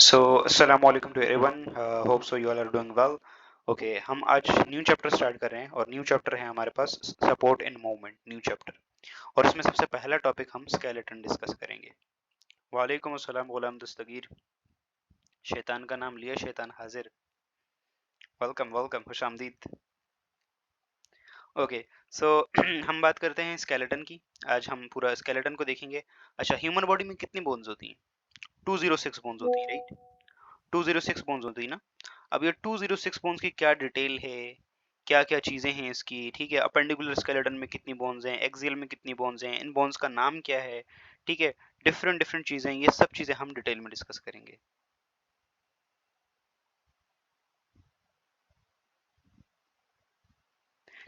So, assalamu alaikum to everyone. Hope so you all are doing well. Okay, हम आज new chapter start कर रहे हैं और न्यू चैप्टर है हमारे पास support in movement new chapter और इसमें सबसे पहला टॉपिक हम स्केलेटन डिस्कस करेंगे। वालेकुम अस्सलाम गुलाम दस्तगीर। शैतान का नाम लिया शैतान हाजिर। वेलकम वेलकम खुशामदीद। ओके सो हम बात करते हैं स्केलेटन की। आज हम पूरा स्केलेटन को देखेंगे। अच्छा, ह्यूमन बॉडी में कितनी बोन्स होती हैं? 206 बोन्स होती है, राइट? 206 बोन्स होती है ना। अब ये 206 बोन्स की क्या डिटेल है, क्या क्या चीजें हैं इसकी, ठीक है। अपेंडिकुलर स्केलेटन में कितनी बोन्स हैं, एक्सियल में कितनी बोन्स हैं, इन बोन्स का नाम क्या है, ठीक है। डिफरेंट डिफरेंट चीजें, ये सब चीजें हम डिटेल में डिस्कस करेंगे।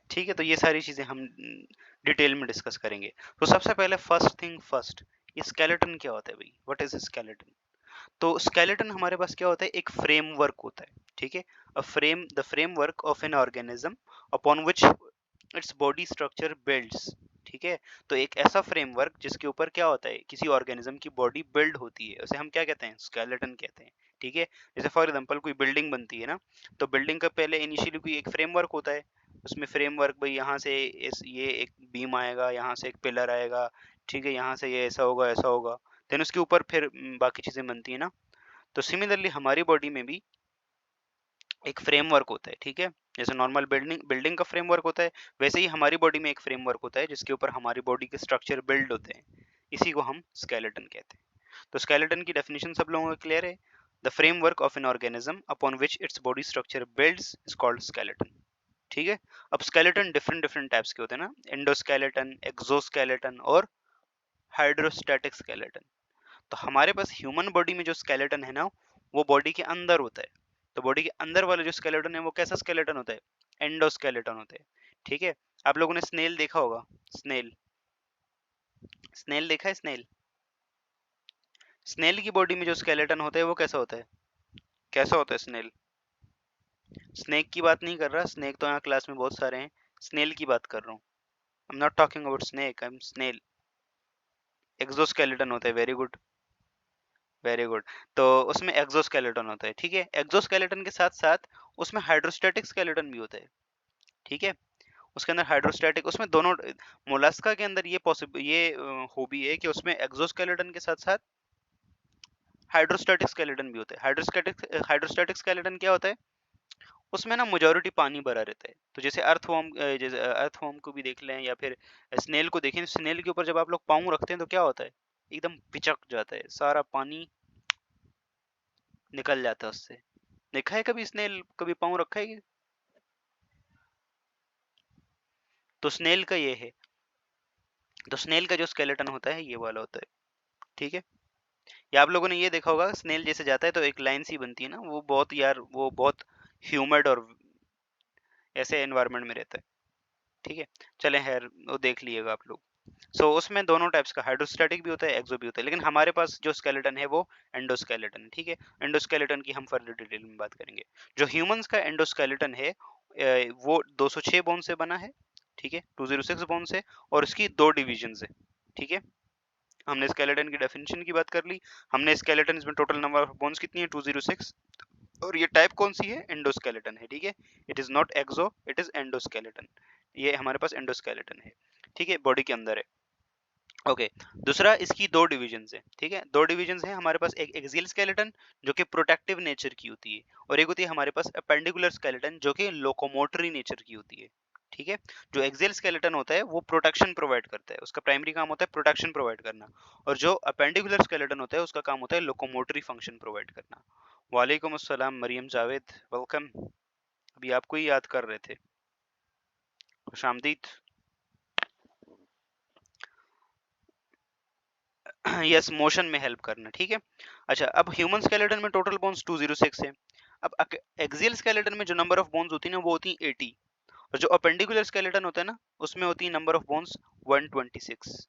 ठीक है, तो ये सारी चीजें हम डिटेल में डिस्कस करेंगे। तो सबसे पहले फर्स्ट थिंग फर्स्ट, ये स्केलेटन क्या होता है भाई? What is skeleton? तो स्केलेटन हमारे पास क्या होता है? एक फ्रेमवर्क होता है, ठीक है। The framework of an organism upon which its body structure builds, ठीक है। तो एक ऐसा फ्रेमवर्क जिसके ऊपर क्या होता है, किसी ऑर्गेनिज्म की बॉडी बिल्ड होती है, उसे हम क्या कहते हैं? स्केलेटन कहते हैं, ठीक है। जैसे फॉर एग्जांपल कोई बिल्डिंग बनती है ना, तो बिल्डिंग का पहले इनिशियली कोई एक फ्रेमवर्क होता है। उसमें फ्रेमवर्क भाई यहाँ से इस ये एक बीम आएगा, यहाँ से एक पिलर आएगा, ठीक है, यहाँ से ये ऐसा होगा, देन उसके ऊपर फिर बाकी चीजें बनती है ना। तो सिमिलरली हमारी बॉडी में भी एक फ्रेमवर्क होता है, ठीक है। जैसे नॉर्मल बिल्डिंग बिल्डिंग का फ्रेमवर्क होता है, वैसे ही हमारी बॉडी में एक फ्रेमवर्क होता है जिसके ऊपर हमारी बॉडी के स्ट्रक्चर बिल्ड होते हैं। इसी को हम स्केलेटन कहते हैं। तो स्केलेटन की डेफिनेशन सब लोगों को क्लियर है? The framework of an organism upon which its body structure builds is called skeleton, ठीक है। अब स्केलेटन डिफरेंट डिफरेंट टाइप्स के होते हैं ना, एंडोस्केलेटन, एक्सोस्केलेटन और हाइड्रोस्टैटिक स्केलेटन। तो हमारे पास ह्यूमन बॉडी में जो स्केलेटन है ना, वो बॉडी के अंदर होता है। तो बॉडी के अंदर वाला जो स्केलेटन है वो कैसा स्केलेटन होता है? एंडोस्केलेटन होता है, ठीक है। आप लोगों ने स्नेल देखा होगा, स्नेल, स्नेल देखा है? स्नेल, स्नेल की बॉडी में जो स्केलेटन होता है वो कैसा होता है? कैसा होता है स्नेल? स्नेक की बात नहीं कर रहा, स्नेक तो यहाँ क्लास में बहुत सारे हैं, स्नेल की बात कर रहा हूँ। I am not talking about snake, I am snail. Exoskeleton होता है, वेरी गुड वेरी गुड। तो उसमें एक्सोस्केलेटन होता है, ठीक है। एक्सोस्केलेटन के साथ साथ उसमें हाइड्रोस्टैटिक स्केलेटन भी होता है, ठीक है। उसके अंदर हाइड्रोस्टैटिक, उसमें दोनों, मोलस्का के अंदर ये पॉसिबल, ये हॉबी है कि उसमें एक्सोस्केलेटन के साथ साथ हाइड्रोस्टैटिक स्केलेटन भी होता है। हाइड्रोस्टैटिक स्केलेटन क्या होता है? उसमें ना मेजॉरिटी पानी भरा रहता है। तो जैसे अर्थवर्म, जैसे अर्थवर्म को भी देख लें या फिर स्नेल को देखें, स्नेल के ऊपर जब आप लोग पाँव रखते हैं तो क्या होता है? एकदम पिचक जाता है, सारा पानी निकल जाता है उससे। देखा है कभी स्नेल, कभी पाँव रखा है? तो स्नेल का ये है। तो स्नेल का जो स्केलेटन होता है ये वाला होता है, ठीक है। या आप लोगों ने ये देखा होगा, स्नेल जैसे जाता है तो एक लाइन सी बनती है ना, वो बहुत यार, वो बहुत ह्यूमिड और ऐसे एनवायरनमेंट में रहता है, ठीक है। चले खैर, वो देख लीजिएगा आप लोग। सो उसमें दोनों टाइप्स का, हाइड्रोस्टैटिक भी होता है, एक्सो भी होता है, लेकिन हमारे पास जो स्केलेटन है वो एंडोस्केलेटन है, ठीक है। एंडोस्केलेटन की हम फर्दर डिटेल में बात करेंगे। जो ह्यूमंस का एंडोस्केलेटन है वो 206 बोन से बना है, ठीक है, 206 बोन से, और इसकी दो डिविजन है, ठीक है। हमने स्केलेटन की डेफिनेशन की बात कर ली। हमने स्केलेटन में टोटल नंबर ऑफ बोन्स कितनी है? 206। और ये टाइप कौन सी है? एंडोस्केलेटन है, ठीक है। It is not exo, it is endoskeleton. ये हमारे पास एंडोस्केलेटन है, ठीक है, बॉडी के अंदर है। ओके, दूसरा इसकी दो डिविजन्स है, ठीक है। दो डिविजन्स है हमारे पास, एक एक्सियल स्केलेटन जो कि प्रोटेक्टिव नेचर की होती है, और एक होती है हमारे पास अपेंडिकुलर स्केलेटन जो कि लोकोमोटरी नेचर की होती है, ठीक है। जो एक्सियल स्केलेटन होता है वो प्रोटेक्शन प्रोवाइड करता है, उसका प्राइमरी काम होता है प्रोटेक्शन प्रोवाइड करना। और जो अपेंडिकुलर स्केलेटन होता है उसका काम होता है लोकोमोटरी फंक्शन प्रोवाइड करना। वालेकुम अस्सलाम मरियम जावेद, वेलकम। अभी आपको ही याद कर रहे थे, खुशामदीद। यस, मोशन में हेल्प करना, ठीक है। अच्छा, अब ह्यूमन स्केलेटन में टोटल बोन्स 206 है। अब एक्सियल स्केलेटन में जो नंबर ऑफ बोन्स होती है ना वो होती है 80, और जो अपेंडिकुलर स्केलेटन होता है ना उसमें होती है नंबर ऑफ बोन्स 126।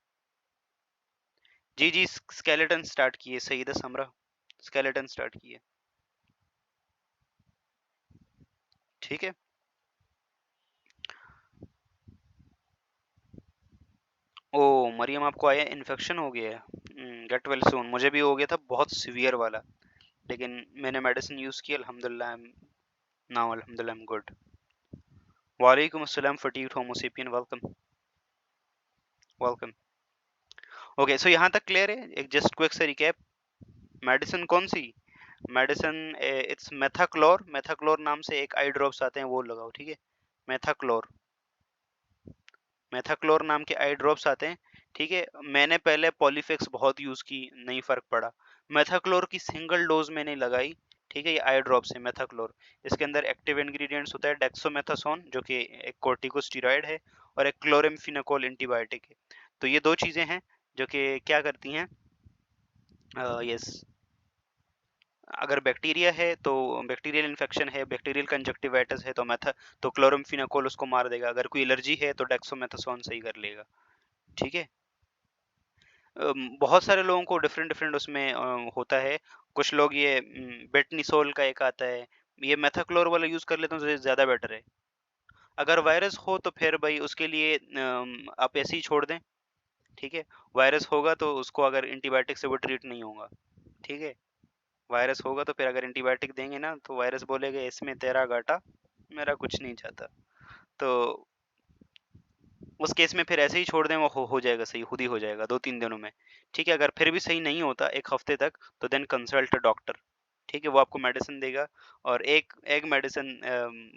जी जी, स्केलेटन स्टार्ट किए सईदा समरा, स्केलेटन स्टार्ट किए, ठीक है। ओ मरियम, आपको आया इन्फेक्शन हो गया है? Get well soon. मुझे भी हो गया था, बहुत सीवियर वाला, लेकिन मैंने मेडिसिन यूज़ की, अल्हम्दुलिल्लाह आई एम गुड। वालेकुम अस्सलाम फटीक homo sapien, welcome welcome. Okay, so यहाँ तक क्लियर है? एक जस्ट क्विक सा रिकैप। मेडिसिन कौन सी? Medicine it's मेथाक्लोर। मेथाक्लोर नाम से एक आई ड्रॉप्स आते हैं, वो लगाओ, ठीक है? मेथाक्लोर, मेथाक्लोर नाम के आई ड्रॉप्स आते हैं, ठीक है? मैंने पहले पॉलीफिक्स बहुत यूज की, नहीं फर्क पड़ा। मेथाक्लोर की सिंगल डोज मैंने लगाई, ठीक है? ये आई ड्रॉप्स है मेथाक्लोर। इसके अंदर एक्टिव इंग्रेडिएंट्स होता है डेक्सोमेथासोन, जो कि एक कोर्टिकोस्टेरॉइड है, और एक क्लोरेम्फेनिकोल एंटीबायोटिक है। तो ये दो चीजें हैं जो कि क्या करती हैं, यस, अगर बैक्टीरिया है तो बैक्टीरियल इन्फेक्शन है, बैक्टीरियल कंजक्टिवाइटिस है तो तो क्लोरम्फेनिकोल उसको मार देगा। अगर कोई एलर्जी है तो डेक्सोमेथासोन सही कर लेगा, ठीक है? बहुत सारे लोगों को डिफरेंट डिफरेंट उसमें होता है। कुछ लोग ये बेटनिसोल का एक आता है, ये मेथाक्लोर वाला यूज कर लेते हैं तो ज्यादा बेटर है। अगर वायरस हो तो फिर भाई उसके लिए आप ऐसे ही छोड़ दें, ठीक है? वायरस होगा तो उसको अगर एंटीबायोटिक से वो ट्रीट नहीं होगा, ठीक है? वायरस होगा तो फिर अगर एंटीबायोटिक देंगे ना तो वायरस बोलेगा इसमें तेरा घाटा, मेरा कुछ नहीं चाहता। तो उस केस में फिर ऐसे ही छोड़ दें, वो हो जाएगा सही, खुद ही हो जाएगा 2-3 दिनों में, ठीक है? अगर फिर भी सही नहीं होता 1 हफ्ते तक, तो देन कंसल्ट डॉक्टर, ठीक है? वो आपको मेडिसिन देगा, और एक एक मेडिसिन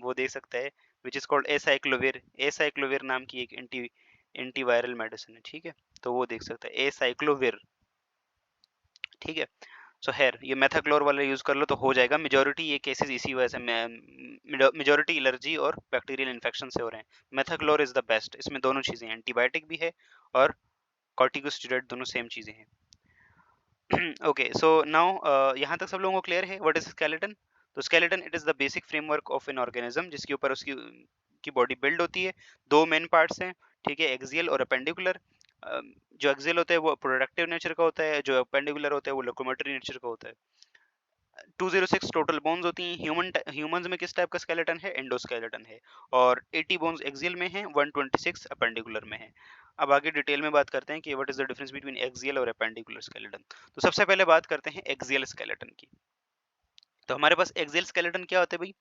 वो दे सकता है which is called acyclovir. Acyclovir नाम की एक एंटीवायरल मेडिसिन है, ठीक है? तो वो देख सकता है एसाइक्लोविर, ठीक है? सो खैर, ये मेथाक्लोर वाला यूज कर लो तो हो जाएगा। मेजोरिटी ये केसेस इसी वजह से, मेजोरिटी एलर्जी और बैक्टीरियल इन्फेक्शन से हो रहे हैं। मेथाक्लोर इज द बेस्ट। इसमें दोनों चीजें हैं, एंटीबायोटिक भी है और कॉर्टिकोस्टेरॉइड, दोनों सेम चीजें हैं। ओके, सो नाउ यहाँ तक सब लोगों को क्लियर है व्हाट इज स्केलेटन? तो skeleton it is the basic framework of an organism, जिसके ऊपर उसकी की बॉडी बिल्ड होती है। दो मेन पार्ट्स हैं, ठीक है? एक्सियल और अपेंडिकुलर। जो एक्सियल होता है वो प्रोडक्टिव नेचर का होता है, जो अपेंडिकुलर होता है वो लोकोमोटरी नेचर का होता है। 206 टोटल बोन्स होती हैं। ह्यूमंस में किस टाइप का स्केलेटन है? एंडोस्केलेटन है। और 80 बोन्स एक्सियल में है, 126 अपेंडिकुलर में है। अब आगे डिटेल में बात करते हैं कि what is the difference between axial और अपेंडिकुलर स्केलेटन। तो सबसे पहले बात करते हैं एक्सियल स्केलेटन की। तो हमारे पास एक्सियल स्केलेटन क्या होता है भाई?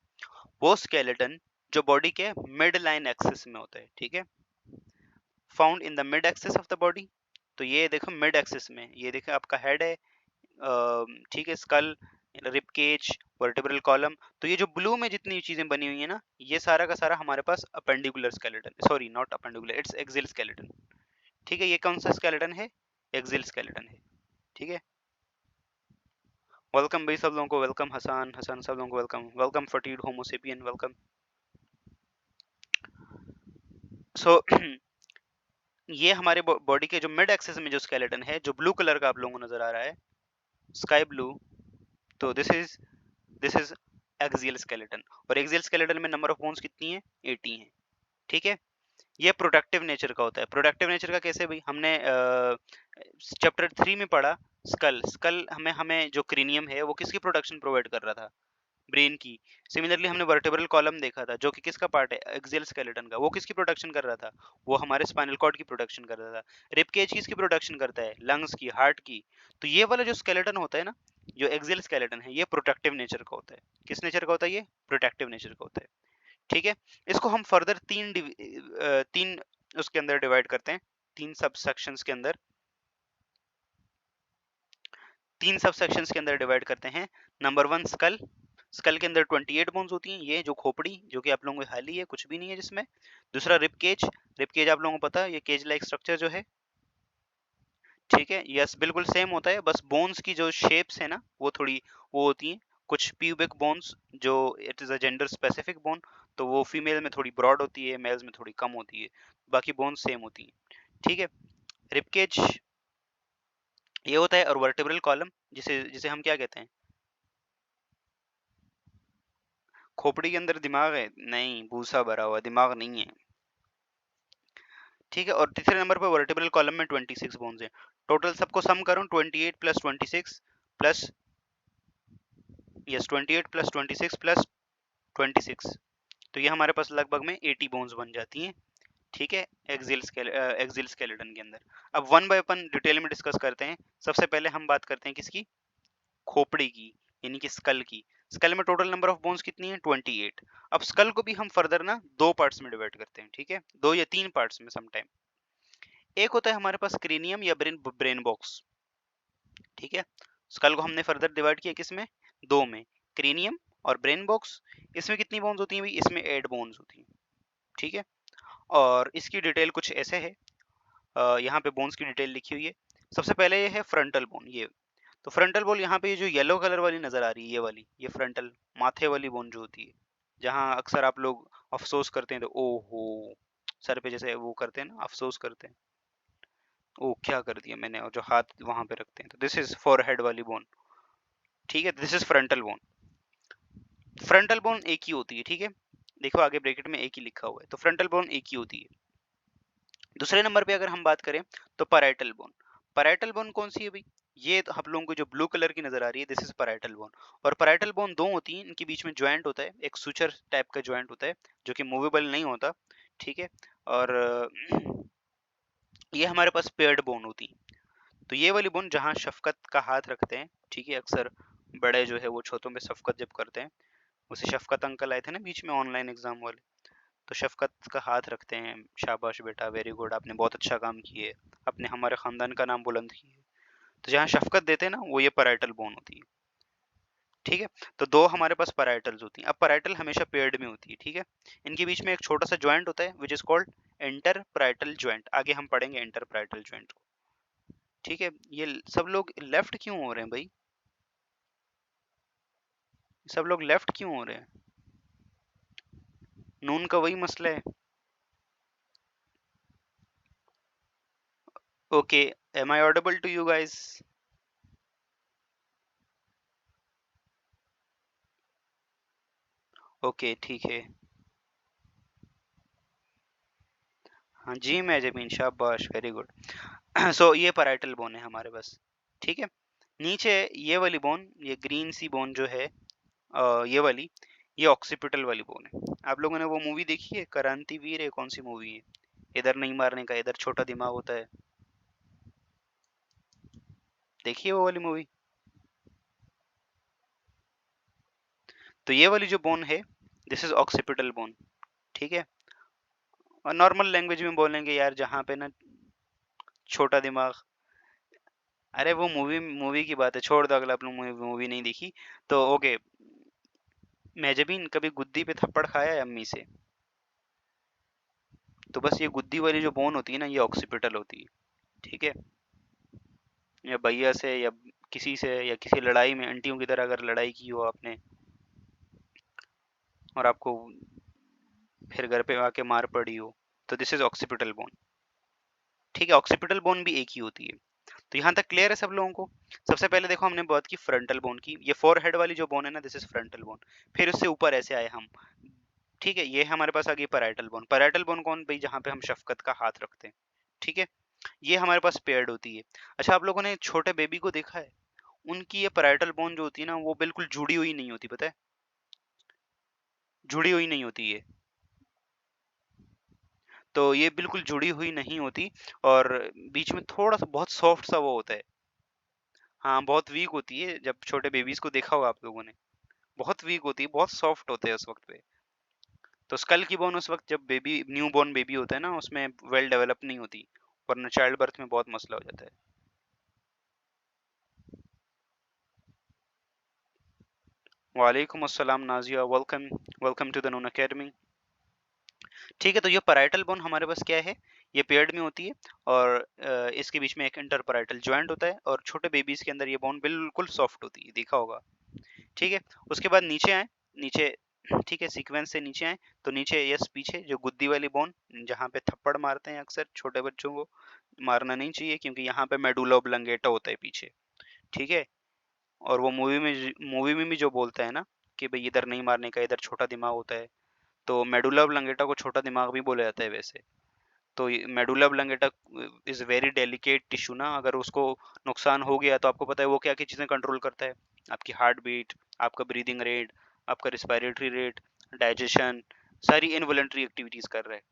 वो स्केलेटन जो बॉडी के मिड लाइन एक्सिस में होता है, ठीक है? Found in the mid axis of the body. तो ये देखो मिड एक्सिस में, ये देखो आपका हेड है, ठीक है? Skull, rib cage, vertebral column. तो ये जो ब्लू में जितनी चीजें बनी हुई है ना, ये सारा का सारा हमारे पास appendicular skeleton, sorry not appendicular, it's axial skeleton, ठीक है? ये कौन सा स्केलेटन है? एक्सियल स्केलेटन है, ठीक है? वेलकम भाई सब लोगों को, वेलकम हसन, हसन सब लोगों को वेलकम, वेलकम फटीड होमोसेपियन, वेलकम। सो ये हमारे बॉडी के जो मिड एक्सिस में जो स्केलेटन है, जो ब्लू कलर का आप लोगों को नजर आ रहा है, स्काई ब्लू, तो दिस इज एक्सियल स्केलेटन। और एक्सियल स्केलेटन में नंबर ऑफ बोन्स कितनी है? 80 है, ठीक है? ये प्रोडक्टिव नेचर का होता है। प्रोडक्टिव नेचर का कैसे भाई? हमने चैप्टर 3 में पढ़ा, स्कल। स्कल हमें हमें जो क्रेनियम है वो किसकी प्रोडक्शन प्रोवाइड कर रहा था? ब्रेन की। सिमिलरली हमने वर्टेब्रल कॉलम देखा था, जो कि किसका पार्ट है? एक्सियल स्केलेटन का। वो किसकी प्रोडक्शन कर रहा था? वो हमारे स्पाइनल कॉर्ड की प्रोडक्शन कर रहा था। रिब केज किसकी प्रोडक्शन करता है? लंग्स की, हार्ट की। तो ये वाला जो स्केलेटन होता है ना, जो एक्सियल स्केलेटन है, ये प्रोटेक्टिव नेचर का होता है। किस नेचर का होता है? ये प्रोटेक्टिव नेचर का होता है, ठीक है? इसको हम फर्दर तीन उसके अंदर डिवाइड करते हैं, तीन सब सेक्शंस के अंदर, तीन सब सेक्शंस के अंदर डिवाइड करते हैं। Number 1 school. स्कल के अंदर 28 बोन्स होती हैं, ये जो खोपड़ी, जो कि आप लोगों को खाली है, कुछ भी नहीं है जिसमें। दूसरा रिब केज। रिब केज आप लोगों को पता है, ये केज लाइक स्ट्रक्चर जो है, ठीक है? यस, बिल्कुल सेम होता है, बस बोन्स की जो शेप्स है ना, वो थोड़ी वो होती हैं। कुछ प्यूबिक बोन्स, जो it is a gender specific bone, तो वो फीमेल में थोड़ी ब्रॉड होती है, मेल्स में थोड़ी कम होती है। बाकी बोन्स सेम होती हैं, ठीक है? रिब केज ये होता है, और वर्टेब्रल कॉलम जिसे जिसे हम क्या कहते हैं? खोपड़ी के अंदर दिमाग है? नहीं, भूसा भरा हुआ, दिमाग नहीं है, ठीक है? और तीसरे नंबर पर वर्टेब्रल कॉलम में 26 बोन्स हैं। टोटल सबको सम करूं, 28 plus 26 plus, yes, 28 plus 26 plus 26, तो ये हमारे पास लगभग में 80 बोन्स बन जाती हैं, ठीक है? एक्सियल स्केलेटन के अंदर। अब वन बाय वन डिटेल में डिस्कस करते हैं। सबसे पहले हम बात करते हैं किसकी? खोपड़ी की। यानी कि स्कल की। स्कल में टोटल नंबर ऑफ बोन्स कितनी है? 28। अब स्कल को भी हम फर्दर ना 2 पार्ट्स में डिवाइड करते हैं, ठीक है? 2 या 3 पार्ट्स में सम टाइम। एक होता है हमारे पास क्रेनियम या ब्रेन बॉक्स, ठीक है? स्कल को हमने फर्दर डिवाइड किया किसमें? 2 में, क्रेनियम और ब्रेन बॉक्स। इसमें कितनी बोन्स होती हैं भाई? इसमें 8 बोन्स होती हैं, ठीक है? और इसकी डिटेल कुछ ऐसे है, यहाँ पे बोन्स की डिटेल लिखी हुई है। सबसे पहले ये है फ्रंटल बोन, ये। तो फ्रंटल बोन यहाँ पे ये जो येलो कलर वाली नजर आ रही है, ये वाली, ये फ्रंटल माथे वाली बोन जो होती है, जहाँ अक्सर आप लोग अफसोस करते हैं तो ओहो, सर पे जैसे वो करते हैं ना, अफसोस करते हैं, ओ क्या कर दिया मैंने, और जो हाथ वहां पे रखते हैं, तो दिस इज फोरहेड वाली बोन, ठीक है? This is frontal bone. Frontal bone एक ही होती है, ठीक है? देखो आगे ब्रैकेट में एक ही लिखा हुआ है, तो फ्रंटल बोन एक ही होती है। दूसरे नंबर पे अगर हम बात करें तो पैराइटल बोन। पैराइटल बोन कौन सी है भाई? ये तो आप लोगों को जो ब्लू कलर की नजर आ रही है, दिस इज पैराइटल बोन। और पैराइटल बोन दो होती हैं, इनके बीच में ज्वाइंट होता है, एक सुचर टाइप का ज्वाइंट होता है जो कि मूवेबल नहीं होता, ठीक है? और ये हमारे पास पेयर्ड बोन होती है। तो ये वाली बोन जहाँ शफकत का हाथ रखते हैं, ठीक है? अक्सर बड़े जो है वो छोटों में शफकत जब करते हैं, उसे शफकत अंकल आए थे ना बीच में ऑनलाइन एग्जाम वाले, तो शफकत का हाथ रखते हैं, शाबाश बेटा, वेरी गुड, आपने बहुत अच्छा काम किए, आपने हमारे खानदान का नाम बुलंद किया। तो जहाँ शफकत देते हैं ना, वो ये पैराइटल बोन होती है, ठीक है? तो दो हमारे पास पैराइटल्स होती हैं। अब पैराइटल हमेशा पेयर्ड में होती है, ठीक है? इनके बीच में एक छोटा सा ज्वाइंट होता है which is called inter parietal joint. आगे हम पढ़ेंगे इंटर पैराइटल ज्वाइंट को, ठीक है? ये सब लोग लेफ्ट क्यों हो रहे हैं भाई? सब लोग लेफ्ट क्यों हो रहे हैं? नून का वही मसला है। Okay, am I audible to you guys? Okay, ठीक है। हाँ जी, मैं जमीन, शाबाश, वेरी गुड। सो ये पैराइटल बोन है हमारे पास, ठीक है? नीचे ये वाली बोन, ये ग्रीन सी बोन जो है, ये वाली, ये ऑक्सीपिटल वाली बोन है। आप लोगों ने वो मूवी देखी है, क्रांतिवीर है, कौन सी मूवी है? इधर नहीं मारने का, इधर छोटा दिमाग होता है। देखिए वो वाली मूवी। तो ये वाली जो बोन है, दिस इज ऑक्सीपिटल बोन, ठीक है? और नॉर्मल लैंग्वेज में बोलेंगे यार, जहाँ पे ना छोटा दिमाग, अरे वो मूवी मूवी की बात है, छोड़ दो, अगला आप लोग मूवी नहीं देखी तो। ओके, मेजबीन कभी गुद्दी पे थप्पड़ खाया है अम्मी से? तो बस ये गुद्दी वाली जो बोन होती है ना, ये ऑक्सीपिटल होती है, ठीक है? या भैया से या किसी से, या किसी लड़ाई में आंटियों की तरह अगर लड़ाई की हो आपने, और आपको फिर घर पे आके मार पड़ी हो, तो दिस इज ऑक्सीपिटल बोन, ठीक है? ऑक्सीपिटल बोन भी एक ही होती है। तो यहाँ तक क्लियर है सब लोगों को? सबसे पहले देखो हमने बात की फ्रंटल बोन की, ये फोर हेड वाली जो बोन है ना, दिस इज फ्रंटल बोन। फिर उससे ऊपर ऐसे आए हम, ठीक है? ये हमारे पास आ गई पैराइटल बोन। पैराइटल बोन कौन भाई? जहाँ पे हम शफकत का हाथ रखते हैं, ठीक है? ये हमारे पास पेयर्ड होती है। अच्छा, आप लोगों ने छोटे बेबी को देखा है? उनकी ये पैराइटल बोन जो होती है ना, वो बिल्कुल जुड़ी हुई नहीं होती, पता है? जुड़ी हुई नहीं होती है। तो ये बिल्कुल जुड़ी हुई नहीं होती, और बीच में थोड़ा सा बहुत सॉफ्ट सा वो होता है। हाँ, बहुत वीक होती है। जब छोटे बेबीज को देखा होगा आप लोगों ने, बहुत वीक होती है, बहुत सॉफ्ट होते हैं उस वक्त पे। तो स्कल की बोन उस वक्त जब बेबी, न्यू बॉर्न बेबी होता है ना, उसमें वेल डेवलप नहीं होती, वरना चाइल्ड बर्थ में बहुत मसला हो जाता है। वालेकुम अस्सलाम Nazia, welcome, welcome to the Noon Academy. ठीक है, तो ये पैराइटल बोन हमारे पास क्या है? ये पेयर्ड में होती है, और इसके बीच में एक इंटर पैराइटल ज्वाइंट होता है, और छोटे बेबीज के अंदर ये बोन बिल्कुल सॉफ्ट होती है, देखा होगा, ठीक है? उसके बाद नीचे आए, नीचे, ठीक है, सीक्वेंस से नीचे आए, तो नीचे यस, पीछे जो गुद्दी वाली बोन, जहाँ पे थप्पड़ मारते हैं अक्सर छोटे बच्चों को, मारना नहीं चाहिए क्योंकि यहाँ पे मेडुला ऑब्लंगेटा होता है पीछे, ठीक है? और वो मूवी में भी जो बोलता है ना कि भाई इधर नहीं मारने का, इधर छोटा दिमाग होता है, तो मेडुला ऑब्लंगेटा को छोटा दिमाग भी बोला जाता है वैसे। तो medulla oblongata is very delicate tissue ना, अगर उसको नुकसान हो गया तो आपको पता है वो क्या क्या चीज़ें कंट्रोल करता है? आपकी हार्ट बीट, आपका ब्रीदिंग रेट, आपका रिस्पायरेटरी रेट, डाइजेशन, सारी इनवॉलंटरी एक्टिविटीज़ कर रहा है,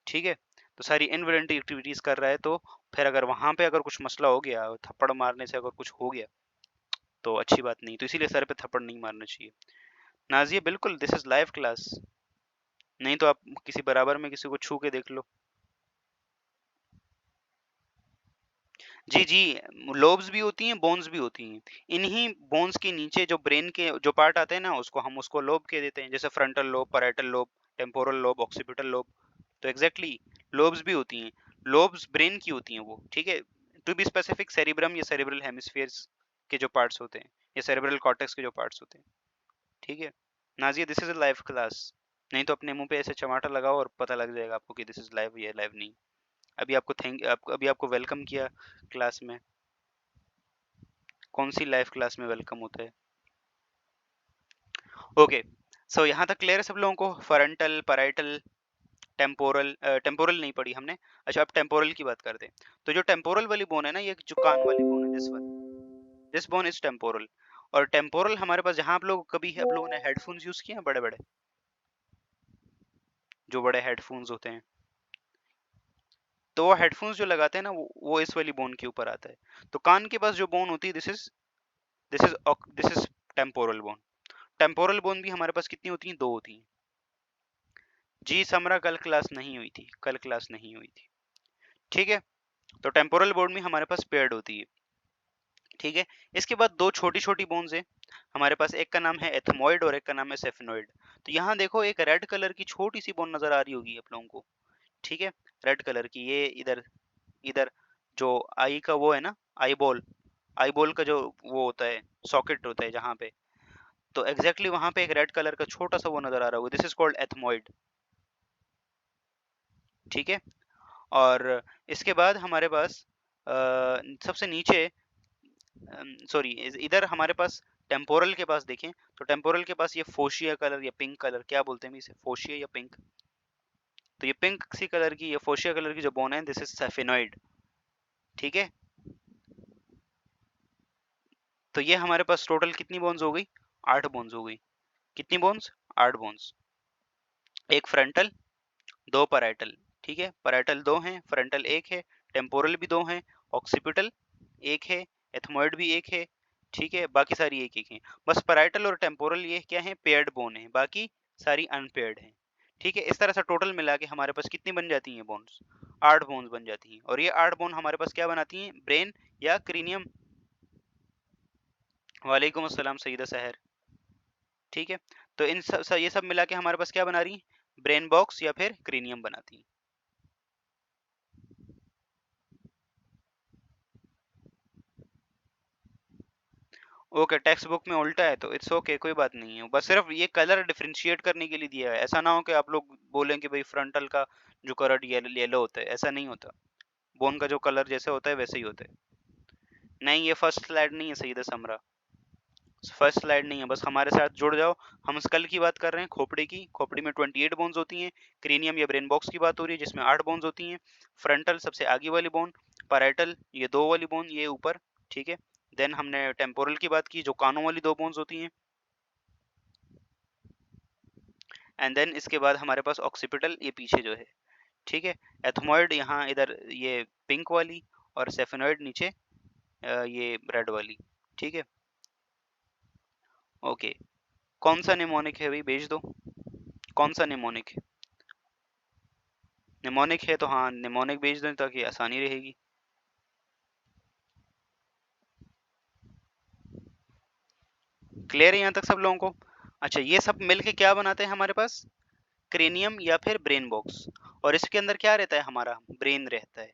ठीक है? तो सारी इनवॉलंटरी एक्टिविटीज़ कर रहा है, तो फिर अगर वहाँ पे अगर कुछ मसला हो गया, थप्पड़ मारने से अगर कुछ हो गया, तो अच्छी बात नहीं, तो इसीलिए सर पे थप्पड़ नहीं मारना चाहिए। नाज़िया बिल्कुल दिस इज़ लाइव क्लास, नहीं तो आप किसी बराबर में किसी को छू के देख लो। जी, जी, लोब्स भी होती हैं, बोन्स भी होती हैं। इन्हीं बोन्स के नीचे जो ब्रेन के जो पार्ट आते हैं ना, उसको हम उसको लोब कह देते हैं, जैसे frontal lobe, parietal lobe, temporal lobe, occipital lobe. तो एग्ज़ैक्टली लोब्स भी होती हैं। लोब्स ब्रेन की होती हैं वो, ठीक है? टू बी स्पेसिफिक सेरिब्रम या सेरेब्रल हेमिस्फीयर्स के जो पार्ट्स होते हैं, या सेरेब्रल कॉर्टेक्स के जो पार्ट्स होते हैं, ठीक है? Nazia this is a live class, नहीं तो अपने मुँह पे ऐसे चमाटा लगाओ और पता लग जाएगा आपको कि दिस इज़ लाइव या लाइव नहीं। अभी आपको वेलकम किया क्लास में, कौन सी लाइव क्लास में वेलकम होता है? ओके, सो यहाँ तक क्लियर है सब लोगों को? फ्रंटल, पैराइटल, टेम्पोरल, टेम्पोरल नहीं पढ़ी हमने। अच्छा, अब टेम्पोरल की बात करते हैं। तो जो टेम्पोरल वाली बोन है ना, ये जो कान वाली बोन है, दिस बोन इज टेम्पोरल। और टेम्पोरल हमारे पास, जहाँ आप लोगों ने हेडफोन्स यूज किए हैं, बड़े बड़े, जो बड़े हेडफोन्स होते हैं, तो वो हेडफोन्स जो लगाते हैं ना, वो इस वाली बोन के ऊपर आता है। तो कान के पास जो बोन होती है, this is temporal bone. Temporal bone भी हमारे पास कितनी होती हैं? दो होती हैं। जी समरा, कल क्लास नहीं हुई थी, कल क्लास नहीं हुई थी, ठीक है? तो टेम्पोरल बोन में हमारे पास पेयर्ड होती है, ठीक है? इसके बाद दो छोटी छोटी बोन्स है हमारे पास, एक का नाम है एथमोइड और एक का नाम है सेफेनोइड। तो यहाँ देखो, एक रेड कलर की छोटी सी बोन नजर आ रही होगी आप लोगों को, ठीक है? रेड कलर की, ये इधर, इधर जो आई का वो है ना, आई बॉल, आई बॉल का जो वो होता है, सॉकेट होता है जहाँ पे, तो एग्जैक्टली वहां पे एक रेड कलर का छोटा सा वो नजर आ रहा होगा, दिस इज कॉल्ड एथमोइड, ठीक है? और इसके बाद हमारे पास सबसे नीचे, सॉरी, इधर हमारे पास टेम्पोरल के पास देखें, तो टेम्पोरल के पास ये फोशिया कलर या पिंक कलर, क्या बोलते हैं इसे, फोशिया या पिंक? तो ये पिंक सी कलर की, ये फोशिया कलर की जो बोन है, दिस इज सेफेनोइड, ठीक है? तो ये हमारे पास टोटल कितनी बोन्स हो गई? 8 बोन्स हो गई। कितनी बोन्स? 8 बोन्स। एक फ्रंटल, दो पैराइटल, ठीक है? पैराइटल दो हैं, फ्रंटल एक है, टेम्पोरल भी दो हैं, ऑक्सीपिटल एक है, एथमोइड भी एक है, ठीक है? बाकी सारी एक एक हैं। बस पैराइटल और टेम्पोरल ये क्या है? पेयर्ड बोन है, बाकी सारी अनपेयर्ड हैं, ठीक है? इस तरह से टोटल मिला के हमारे पास कितनी बन जाती हैं बोन्स? 8 बोन्स बन जाती हैं। और ये 8 बोन हमारे पास क्या बनाती हैं? ब्रेन या क्रीनियम। वालेकुम अस्सलाम सईदा सहर, ठीक है? तो ये सब मिला के हमारे पास क्या बना रही हैं? ब्रेन बॉक्स या फिर क्रीनियम बनाती हैं। ओके, टेक्स्ट बुक में उल्टा है तो इट्स ओके, कोई बात नहीं है, बस सिर्फ ये कलर डिफरेंशिएट करने के लिए दिया है। ऐसा ना हो कि आप लोग बोलें कि भाई फ्रंटल का जो कलर येलो होता है, ऐसा नहीं होता। बोन का जो कलर जैसे होता है वैसे ही होता है। नहीं, ये फर्स्ट स्लाइड नहीं है सईदा समरा, फर्स्ट स्लाइड नहीं है, बस हमारे साथ जुड़ जाओ। हम स्कल की बात कर रहे हैं, खोपड़ी की। खोपड़ी में 28 बोन्स होती हैं। क्रीनियम या ब्रेन बॉक्स की बात हो रही है, जिसमें 8 बोन्स होती हैं। फ्रंटल सबसे आगे वाली बोन, पैराइटल ये दो वाली बोन, ये ऊपर, ठीक है? देन हमने टेम्पोरल की बात की, जो कानों वाली दो बोन्स होती हैं। एंड देन इसके बाद हमारे पास ऑक्सीपिटल, ये पीछे जो है, ठीक है? एथमोइड यहाँ इधर ये पिंक वाली, और सेफेनोइड नीचे ये रेड वाली, ठीक है? ओके, कौन सा निमोनिक है भाई, भेज दो। कौन सा निमोनिक है? निमोनिक है तो हाँ, निमोनिक भेज दो ताकि आसानी रहेगी। क्लियर है यहाँ तक सब लोगों को? अच्छा, ये सब मिलके क्या बनाते हैं हमारे पास? क्रेनियम या फिर ब्रेन बॉक्स। और इसके अंदर क्या रहता है? हमारा ब्रेन रहता है।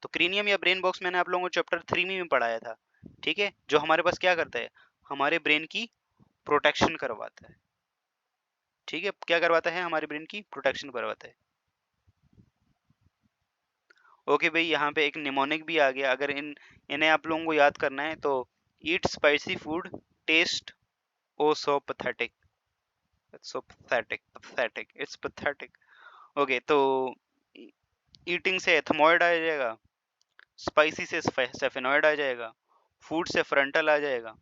तो क्रेनियम या ब्रेन बॉक्स मैंने आप लोगों को चैप्टर 3 में पढ़ाया था, ठीक है? जो हमारे पास क्या करता है? हमारे ब्रेन की प्रोटेक्शन करवाता है, ठीक है? क्या करवाता है? हमारे ब्रेन की प्रोटेक्शन करवाता है। ओके भाई, यहाँ पे एक निमोनिक भी आ गया। अगर इन्हें आप लोगों को याद करना है तो, eat spicy food, taste oh so pathetic, it's so pathetic, pathetic, it's pathetic. Okay, तो ईटिंग से एथमोइड आ जाएगा, स्पाइसी से सेफेनॉइड आ जाएगा, फूड से फ्रंटल आ जाएगा,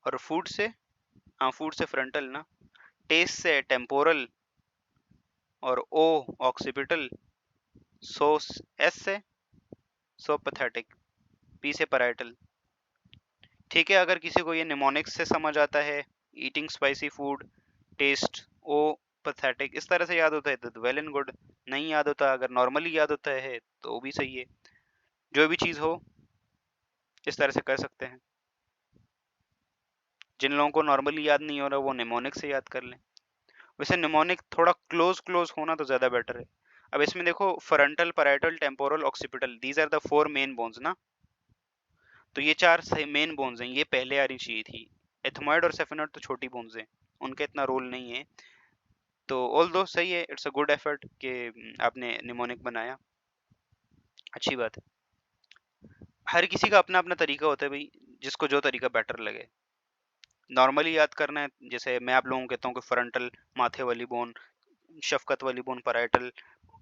और फूड से, हाँ फूड से फ्रंटल ना, टेस्ट से टेम्पोरल, और ओ ऑक्सीपिटल, सो एस से सो पैथेटिक, पी से पैराइटल, ठीक है, अगर किसी को ये निमोनिक्स से समझ आता है, ईटिंग स्पाइसी फूड, टेस्ट ओ पैथेटिक, इस तरह से याद होता है तो वेल एंड गुड। नहीं याद होता, अगर नॉर्मली याद होता है तो भी सही है। जो भी चीज़ हो इस तरह से कर सकते हैं। जिन लोगों को नॉर्मली याद नहीं हो रहा वो निमोनिक से याद कर लें। वैसे निमोनिक थोड़ा क्लोज क्लोज होना तो ज़्यादा बेटर है। अब इसमें देखो, frontal, parietal, temporal, occipital, these are the 4 main bones ना। तो ये 4 मेन बोन्स हैं, ये पहले आनी चाहिए थी। एथमॉइड और सेफेनॉइड तो छोटी बोन्स हैं, उनका इतना रोल नहीं है। तो ऑल दो सही है, इट्स अ गुड एफर्ट कि आपने निमोनिक बनाया, अच्छी बात है। हर किसी का अपना अपना तरीका होता है भाई, जिसको जो तरीका बेटर लगे। नॉर्मली याद करना है, जैसे मैं आप लोगों को कहता हूँ कि फ्रंटल माथे वाली बोन, शफकत वाली बोन पैराइटल,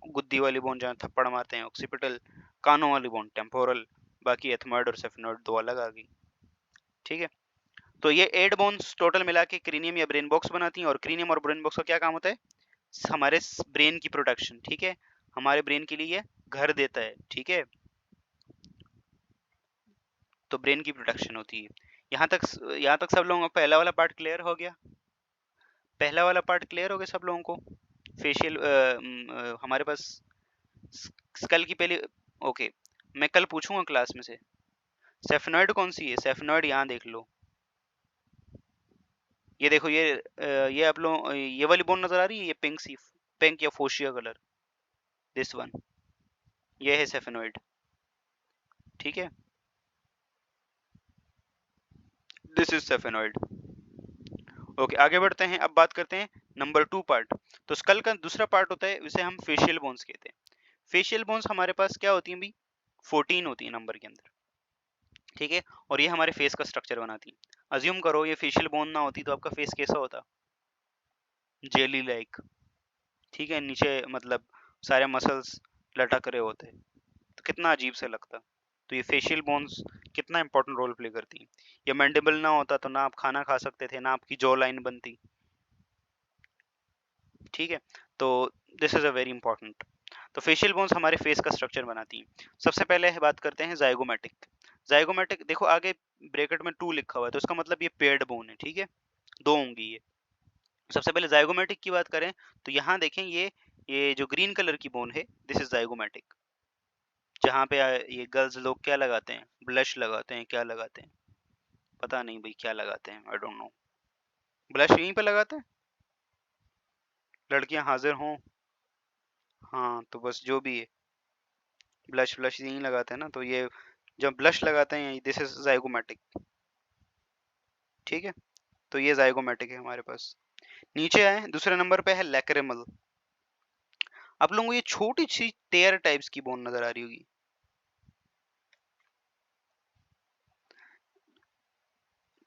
गुद्दी वाली बोन जहाँ थप्पड़ मारते हैं ऑक्सीपिटल, कानों वाली बोन टेम्पोरल, बाकी एथमॉइड और सेफेनॉइड दो अलग आ गई। ठीक है, तो ये 8 बोन्स टोटल मिला के क्रीनियम या ब्रेन बॉक्स बनाती हैं। और क्रीनियम और ब्रेन बॉक्स का क्या काम होता है? हमारे ब्रेन की प्रोटेक्शन। ठीक है, हमारे ब्रेन के लिए ये घर देता है। ठीक है, तो ब्रेन की प्रोटेक्शन होती है। यहाँ तक सब लोगों को पहला वाला पार्ट क्लियर हो गया? पहला वाला पार्ट क्लियर हो गया सब लोगों को? फेशियल हमारे पास स्कल की पहली, ओके। मैं कल पूछूंगा क्लास में से सेफेनॉइड कौन सी है। सेफेनॉइड यहाँ देख लो, ये देखो, ये आप लोग ये वाली बोन नजर आ रही है, ये पिंक सी, पिंक या फोशिया कलर, दिस वन, ये है सेफेनॉइड। ठीक है, दिस इज सेफेनॉइड। ओके, आगे बढ़ते हैं। अब बात करते हैं नंबर 2 पार्ट। तो स्कल का दूसरा पार्ट होता है, इसे हम फेशियल बोन्स कहते हैं। फेशियल बोन्स हमारे पास क्या होती हैं भाई? 14 होती है नंबर के अंदर। ठीक है, और ये हमारे फेस का स्ट्रक्चर बनाती है। अज्यूम करो ये फेशियल बोन ना होती तो आपका फेस कैसा होता? Jelly like. ठीक है, नीचे मतलब सारे मसल्स लटक रहे होते, तो कितना अजीब से लगता। तो ये फेशियल बोन्स कितना इंपॉर्टेंट रोल प्ले करती हैं। ये मैंडिबल ना होता तो ना आप खाना खा सकते थे, ना आपकी जॉ लाइन बनती। ठीक है, तो this is a very important. तो फेशियल बोन्स हमारे फेस का स्ट्रक्चर बनाती हैं। सबसे पहले बात करते हैं जाइगोमेटिक। जाइगोमेटिक देखो, आगे ब्रैकेट में 2 लिखा हुआ है, तो इसका मतलब ये पेयर्ड बोन है। ठीक है, दो होंगी ये। सबसे पहले जाइगोमेटिक की बात करें तो यहाँ देखें, ये जो ग्रीन कलर की बोन है, दिस इज जाइगोमेटिक। जहाँ पे ये गर्ल्स लोग क्या लगाते हैं? ब्लश लगाते हैं। क्या लगाते हैं? पता नहीं भाई क्या लगाते हैं, आई डोंट नो। ब्लश यहीं पे लगाते हैं, लड़कियां हाजिर हों। हाँ, तो बस जो भी है, ब्लश ब्लश यहीं लगाते हैं ना, तो ये जब ब्लश लगाते हैं, दिस इज जाइगोमेटिक। ठीक है, तो ये जाइगोमेटिक है हमारे पास। नीचे आए, दूसरे नंबर पे है लैक्रिमल। आप लोगों को ये छोटी सी टेयर टाइप्स की बोन नजर आ रही होगी।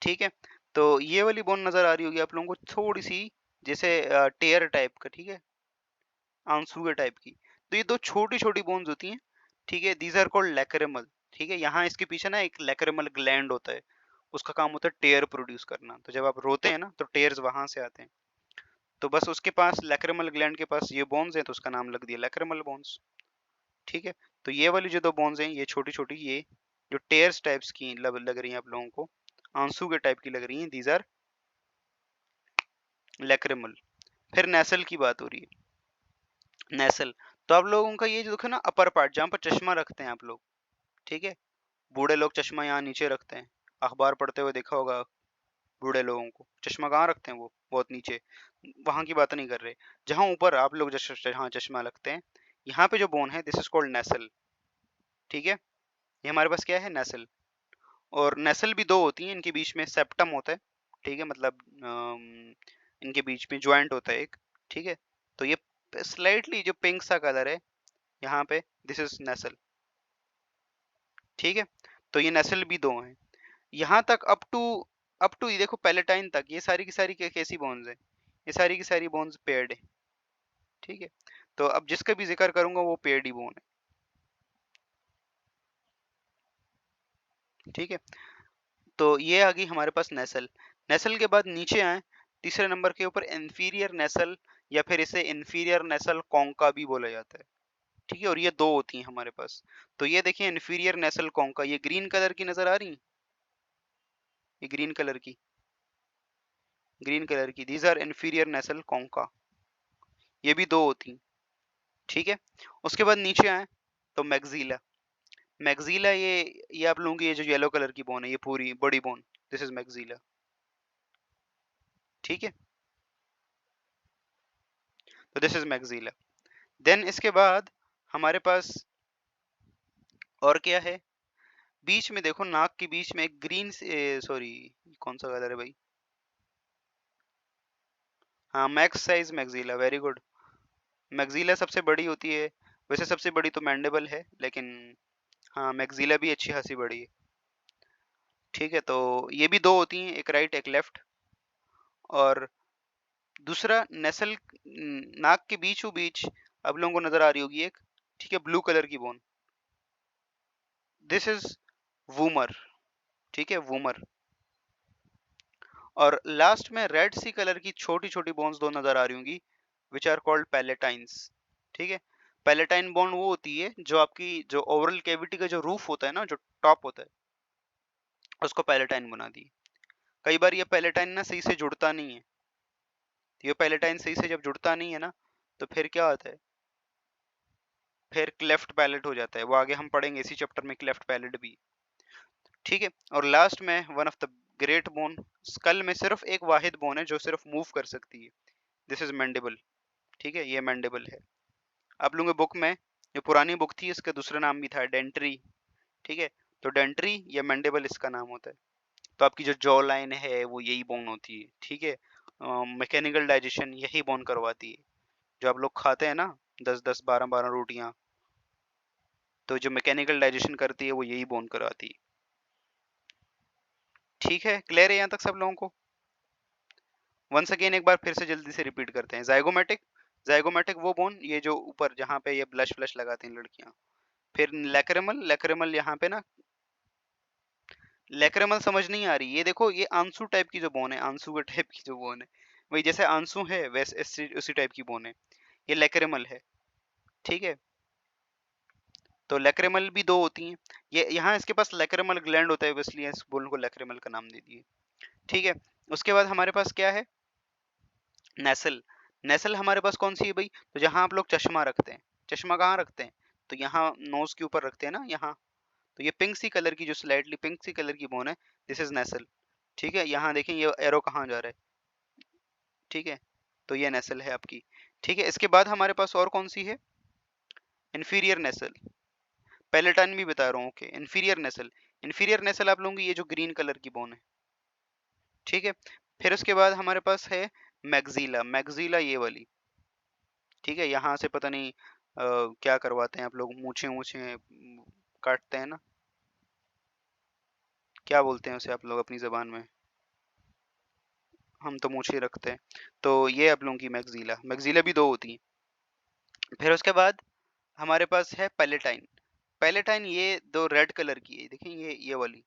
ठीक है, तो ये वाली बोन नजर आ रही होगी आप लोगों को, थोड़ी सी जैसे टेयर टाइप का। ठीक है, आंसू के टाइप की। तो ये दो छोटी छोटी बोन्स होती हैं। ठीक है, दीज आर कॉल्ड लैक्रिमल। ठीक है, यहाँ इसके पीछे ना एक लैक्रिमल ग्लैंड होता है, उसका काम होता है टेयर प्रोड्यूस करना। तो जब आप रोते हैं ना तो टेयर्स वहां से आते हैं। तो बस उसके पास लैक्रिमल ग्लैंड के पास ये बोन्स हैं, तो उसका नाम लग दिया लैक्रिमल बोन्स। ठीक है, तो ये वाली जो दो बोन्स हैं, ये छोटी छोटी, ये जो टेयर्स टाइप्स की लग रही हैं आप लोगों को, आंसू के टाइप की लग रही हैं, दीज आर लैक्रिमल। फिर नेसल की बात हो रही है। नेसल, तो आप लोगों का ये जो देखो ना, अपर पार्ट जहाँ पर चश्मा रखते हैं आप लोग। ठीक है, बूढ़े लोग चश्मा यहाँ नीचे रखते हैं, अखबार पढ़ते हुए देखा होगा बूढ़े लोगों को, चश्मा कहाँ रखते हैं? वो बहुत नीचे, वहां की बात नहीं कर रहे। जहाँ ऊपर आप लोग जहाँ चश्मा रखते हैं, यहाँ पे जो बोन है, दिस इज कॉल्ड नेसल। ठीक है, ये हमारे पास क्या है? नेसल। और नेसल भी दो होती हैं, इनके बीच में सेप्टम होता है। ठीक है, मतलब इनके बीच में ज्वाइंट होता है एक। ठीक है, तो ये स्लाइटली जो पिंक सा कलर है यहाँ पे, दिस इज नेसल। ठीक है, तो ये नेसल भी दो हैं। यहाँ तक अप टू ये देखो पैलेटाइन तक, ये सारी की सारी कैसी बोन्स है? ये सारी की सारी बोन्स पेयर्ड है। ठीक है, तो अब जिसका भी जिक्र करूंगा वो पेयर्ड ही बोन है। ठीक है, तो ये आ गई हमारे पास नेसल। नेसल के बाद नीचे आए, तीसरे नंबर के ऊपर इंफीरियर नेसल, या फिर इसे इंफीरियर नेसल कॉन्का भी बोला जाता है। ठीक है, और ये दो होती हैं हमारे पास। तो ये देखिए इंफीरियर नेसल कॉन्का, ये ग्रीन कलर की नजर आ रही है। ये ग्रीन कलर की these are inferior nasal concha, ये भी दो होती, ठीक है। उसके बाद नीचे आए तो मैग्जीला, मैग्जीला ये आप लोगों की ये जो येलो कलर की बोन है, ये पूरी बड़ी बोन, दिस इज मैग्जीला, ठीक है। तो दिस इज मैग्जीला। देन इसके बाद हमारे पास और क्या है, बीच में देखो नाक के बीच में एक ग्रीन, सॉरी कौन सा कलर है भाई, हाँ मैक्स साइज मैग्जीला, वेरी गुड। मैग्जीला सबसे बड़ी होती है, वैसे सबसे बड़ी तो मैंडेबल है, लेकिन हाँ मैग्जीला भी अच्छी खासी बड़ी है, ठीक है। तो ये भी दो होती हैं, एक राइट एक लेफ्ट। और दूसरा नेसल, नाक के बीचों बीच आप लोगों को नजर आ रही होगी एक, ठीक है, ब्लू कलर की बोन, दिस इज वूमर, ठीक है, वूमर। और लास्ट में रेड सी कलर की छोटी छोटी बोन्स दो नजर आ रही होंगी, विच आर कॉल्ड पैलेटाइन्स, ठीक है। पैलेटाइन बोन वो होती है जो आपकी जो ओवरल कैविटी का जो रूफ होता है ना, जो टॉप होता है, उसको पैलेटाइन बना दी। कई बार ये पैलेटाइन ना सही से जुड़ता नहीं है, ये पैलेटाइन सही से जब जुड़ता नहीं है ना, तो फिर क्या होता है, फिर क्लेफ्ट पैलेट हो जाता है, वो आगे हम पढ़ेंगे इसी चैप्टर में, क्लेफ्ट पैलेट भी, ठीक है। और लास्ट में one of the great bone, skull में सिर्फ एक वाहिद बोन है जो सिर्फ मूव कर सकती है, दिस इज मैंडिबल, ठीक है, ये मैंडिबल है। आप लोगों की बुक में, जो पुरानी बुक थी, इसका दूसरा नाम भी था डेंट्री, ठीक है। तो डेंट्री या मैंडिबल इसका नाम होता है। तो आपकी जो जॉ लाइन है वो यही बोन होती है, ठीक है। मैकेनिकल डाइजेशन यही बोन करवाती है, जो आप लोग खाते हैं ना 10-10 12-12 रोटियां, तो जो मैकेनिकल डाइजेशन करती है वो यही बोन करवाती है, ठीक है। क्लियर है यहाँ तक सब लोगों को? वंस अगेन एक बार फिर से जल्दी से रिपीट करते हैं। जाइगोमेटिक, जाइगोमेटिक वो बोन ये जो ऊपर जहाँ पे ये ब्लश फ्लश लगाती हैं लड़कियां। फिर लैक्रिमल, लैक्रिमल यहाँ पे ना, लैक्रिमल समझ नहीं आ रही, ये देखो ये आंसू टाइप की जो बोन है, आंसू के टाइप की जो बोन है, वही जैसे आंसू है वैसे उसी टाइप की बोन है, ये लैक्रिमल है, ठीक है। तो लैक्रिमल भी दो होती हैं, ये यहाँ इसके पास लैक्रिमल ग्लैंड होता है, इसलिए इस बोन को लैक्रिमल का नाम दे दिए, ठीक है। उसके बाद हमारे पास क्या है, नेसल। नेसल हमारे पास कौन सी है भाई, तो जहां आप लोग चश्मा रखते हैं, चश्मा कहाँ रखते हैं, तो यहाँ नोज के ऊपर रखते हैं ना, यहाँ। तो ये पिंक सी कलर की जो स्लाइटली पिंक सी कलर की बोन है, दिस इज नेसल, ठीक है। यहाँ देखें ये एरो कहाँ जा रहा है, ठीक है। तो ये नेसल है आपकी, ठीक है। इसके बाद हमारे पास और कौन सी है, इन्फीरियर नेसल, पेलेटाइन भी बता रहा हूँ, ओके। इन्फीरियर नेसल, इन्फीरियर नेसल आप लोगों की ये जो ग्रीन कलर की बोन है, ठीक है। फिर उसके बाद हमारे पास है मैग्जीला, मैग्जीला ये वाली, ठीक है। यहाँ से पता नहीं क्या करवाते हैं आप लोग, मूछें मूछें काटते हैं ना, क्या बोलते हैं उसे आप लोग अपनी जबान में, हम तो मूछें रखते हैं। तो ये आप लोगों की मैग्जीला, मैग्जीला भी दो होती हैं। फिर उसके बाद हमारे पास है पैलेटाइन, पैलेटाइन ये दो रेड कलर की है, देखिए ये वाली,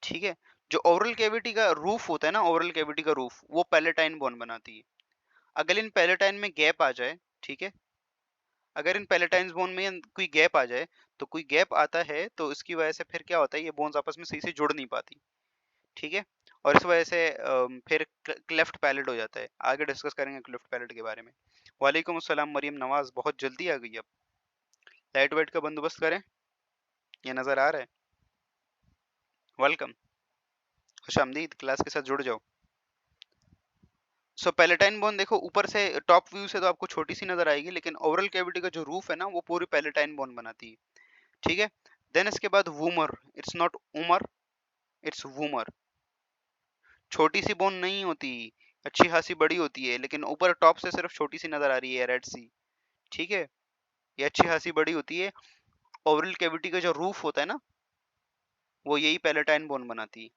ठीक है। जो ओरल कैविटी का रूफ होता है ना, ओरल कैविटी का रूफ, वो पैलेटाइन बोन बनाती है। अगर इन पैलेटाइन में गैप आ जाए, ठीक है, अगर इन पैलेटाइन बोन में कोई गैप आ जाए, तो कोई गैप आता है तो इसकी वजह से फिर क्या होता है, ये बोन्स आपस में सही से जुड़ नहीं पाती, ठीक है। और इस वजह से फिर क्लेफ्ट पैलेट हो जाता है। आगे डिस्कस करेंगे क्लेफ्ट पैलेट के बारे में। वालेकुम अस्सलाम मरियम नवाज, बहुत जल्दी आ गई अब। लाइट वेट का बंदोबस्त करें, ये नज़र आ रहा है। वेलकम, खुशामदीद, क्लास के साथ जुड़ जाओ। सो पैलेटाइन बोन देखो ऊपर से टॉप व्यू से तो आपको छोटी सी नजर आएगी, लेकिन ओवरल कैविटी का जो रूफ है ना, वो पूरी पैलेटाइन बोन बनाती है, ठीक है। देन इसके बाद vomer, it's not Umar, it's vomer, छोटी सी बोन नहीं होती, अच्छी खासी बड़ी होती है, लेकिन ऊपर टॉप से सिर्फ छोटी सी नजर आ रही है, रेड सी, ठीक है। ये अच्छी खासी बड़ी होती है। ओवरल कैविटी का जो रूफ होता है ना, वो यही पैलेटाइन बोन बनाती है।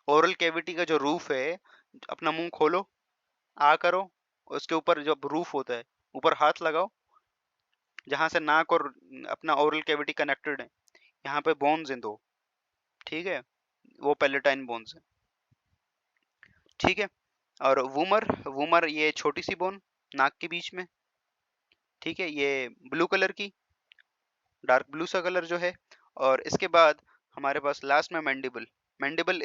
ओरल कैविटी का जो रूफ है, अपना मुंह खोलो, आ करो, उसके ऊपर जो रूफ होता है, ऊपर हाथ लगाओ, जहां से नाक और अपना ओरल कैविटी कनेक्टेड है, यहाँ पे बोन्स हैं दो, ठीक है, वो पैलेटाइन बोन्स है, ठीक है। और वूमर, वूमर ये छोटी सी बोन नाक के बीच में, ठीक है, ये ब्लू कलर की, डार्क ब्लू सा कलर जो है। और इसके बाद हमारे पास लास्ट में मैंडिबल। मैंडिबल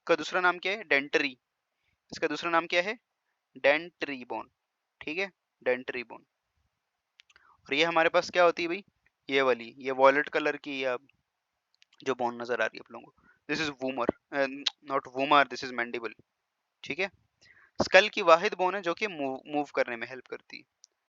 का दूसरा नाम क्या है? डेंटरी। इसका दूसरा नाम क्या है? Dentary bone. ठीक है, डेंटरी बोन। और ये हमारे पास क्या होती है भाई? ये वाली, ये वॉयलेट कलर की या जो बोन नजर आ रही है आप लोगों को, this is vomer, not vomer, this is mandible. ठीक है, स्कल की वाहिद बोन है जो कि मूव करने में हेल्प करती है।